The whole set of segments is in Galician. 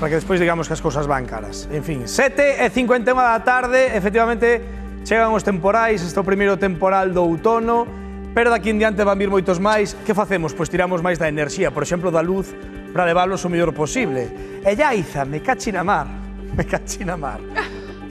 para que despois digamos que as cousas van caras. En fin, 7:51 da tarde, efectivamente, chegan os temporais, este é o primeiro temporal do outono, pero daqui en diante van vir moitos máis. Que facemos? Pois tiramos máis da enerxía, por exemplo, da luz, para leválos o mellor posible. E Yaiza, me cachi na mar,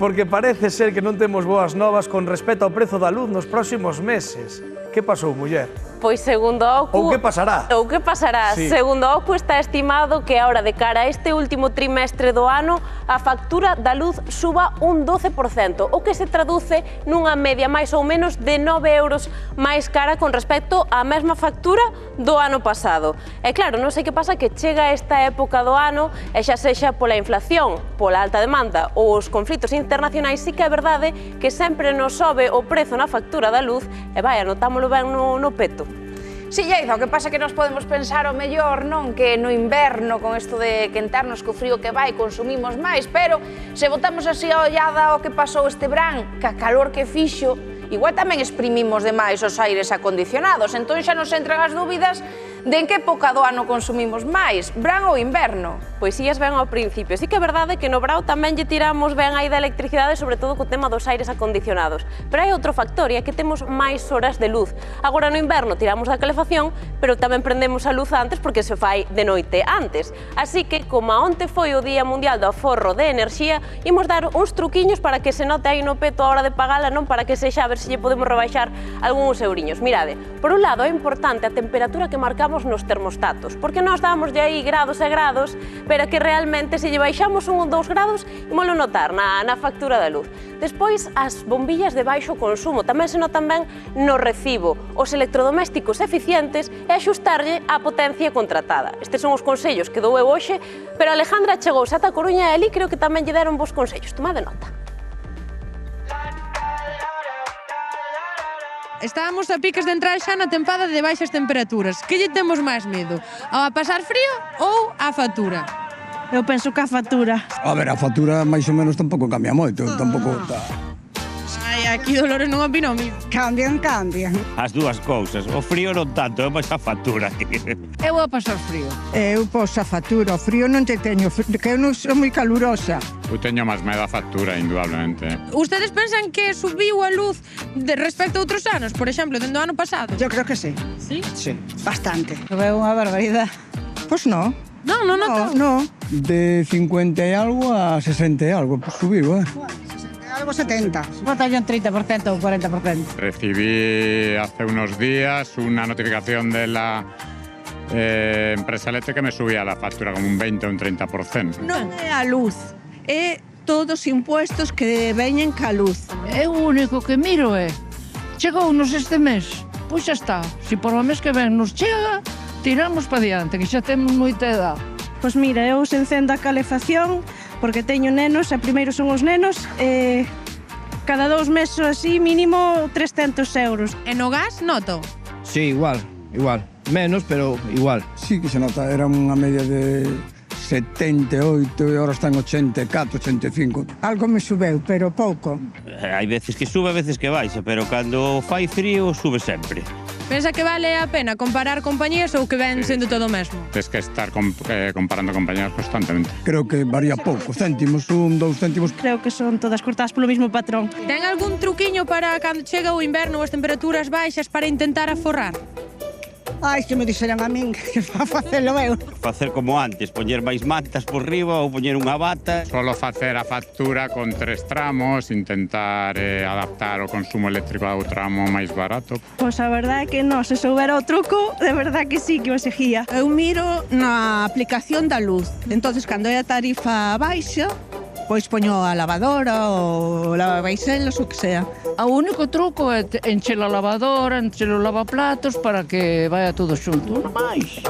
porque parece ser que non temos boas novas con respecto ao prezo da luz nos próximos meses. Que pasou, muller? Pois segundo a OCU... Ou que pasará? Ou que pasará. Sí. Segundo a OCU está estimado que ahora de cara a este último trimestre do ano a factura da luz suba un 12%, o que se traduce nunha media máis ou menos de 9 euros máis cara con respecto á mesma factura do ano pasado. E claro, non sei que pasa que chega esta época do ano e xa sexa pola inflación, pola alta demanda ou os conflitos internacionais, sí que é verdade que sempre nos sobe o prezo na factura da luz e vai, anotámolo ben no peto. Si, Yaiza, o que pasa é que nos podemos pensar o mellor, non? Que no inverno, con isto de quentarnos co frío que vai, consumimos máis, pero se botamos así a ollada ao que pasou este verán, ca calor que fixo, igual tamén exprimimos demais os aires acondicionados, entón xa nos entran as dúbidas de en que época do ano consumimos máis, verán ou inverno. Pois ías ben ao principio. Sí que é verdade que no brao tamén lle tiramos ben aí da electricidade, sobre todo co tema dos aires acondicionados. Pero hai outro factor, e é que temos máis horas de luz. Agora no inverno tiramos da calefacción, pero tamén prendemos a luz antes porque se fai de noite antes. Así que, como onte foi o Día Mundial do Aforro de Enerxía, imos dar uns truquiños para que se note aí no peto a hora de pagala, non? Para que sexa a ver se lle podemos rebaixar algúns euriños. Mirade, por un lado é importante a temperatura que marcamos nos termostatos, porque nós damos aí grados e grados, pero que realmente se lle baixamos 1 ou 2 grados imolo notar na factura da luz. Despois, as bombillas de baixo consumo tamén se notan ben no recibo, os electrodomésticos eficientes e axustarlle a potencia contratada. Estes son os consellos que dou eu hoxe, pero Alejandra chegou ata a Coruña e ali creo que tamén lle deron bons consellos. Tomade nota. Estábamos a piques de entrar xa na tempada de baixas temperaturas. Que lle temos máis medo? A pasar frío ou a factura? Eu penso que a factura. A ver, a factura máis ou menos tampouco cambia moito, tampouco... Ai, aquí Dolores non opina o mismo. Cambian. As dúas cousas, o frío non tanto, é máis a factura. Eu a pasar frío. Eu poso a factura, o frío non te teño, que eu non sou moi calurosa. Eu teño máis medo a factura, indudablemente. Ustedes pensan que subiu a luz respecto a outros anos? Por exemplo, dende o ano pasado? Yo creo que sí. Sí? Sí. Bastante. É unha barbaridade. Pois non. Non noto. No. De 50 e algo a 60 e algo, pues subiu, Algo 70. Botalle un 30% ou 40%. Recibí hace unos días una notificación de la empresa eléctrica que me subía la factura como un 20 o un 30%. Non é a luz, é todos os impuestos que veñen ca luz. É o único que miro é, chegounos este mes, pois xa está. Se por o mes que ven nos chega, tiramos para diante, que xa temos moita edad. Pois mira, eu se encendo a calefacción porque teño nenos, e primeiro son os nenos, e cada 2 meses así mínimo 300 euros. E no gas noto? Sí, igual. Menos, pero igual. Sí que se nota, era unha media de 78 e ahora está en 84, 85. Algo me subeu, pero pouco. Hai veces que sube, veces que baixa, pero cando fai frío sube sempre. Pensa que vale a pena comparar compañías ou que ven sendo todo o mesmo? Tens que estar comparando compañías constantemente. Creo que varía pouco, céntimos, 1, 2 céntimos. Creo que son todas cortadas polo mismo patrón. Ten algún truquiño para cando chega o inverno ou as temperaturas baixas para intentar aforrar? Ai, que me dixeran a min que va a facelo eu. Facer como antes, poñer máis mantas por riba ou poñer unha bata. Solo facer a factura con 3 tramos, intentar adaptar o consumo eléctrico ao tramo máis barato. Pois a verdade é que non, se soubera o truco, de verdade que sí que o seguía. Eu miro na aplicación da luz, entonces cando é a tarifa baixa, pois poño a lavadora ou lavabaixelas, o que sea. O único truco é encher a lavadora, encher o lavaplatos para que vaya todo xunto, non máis.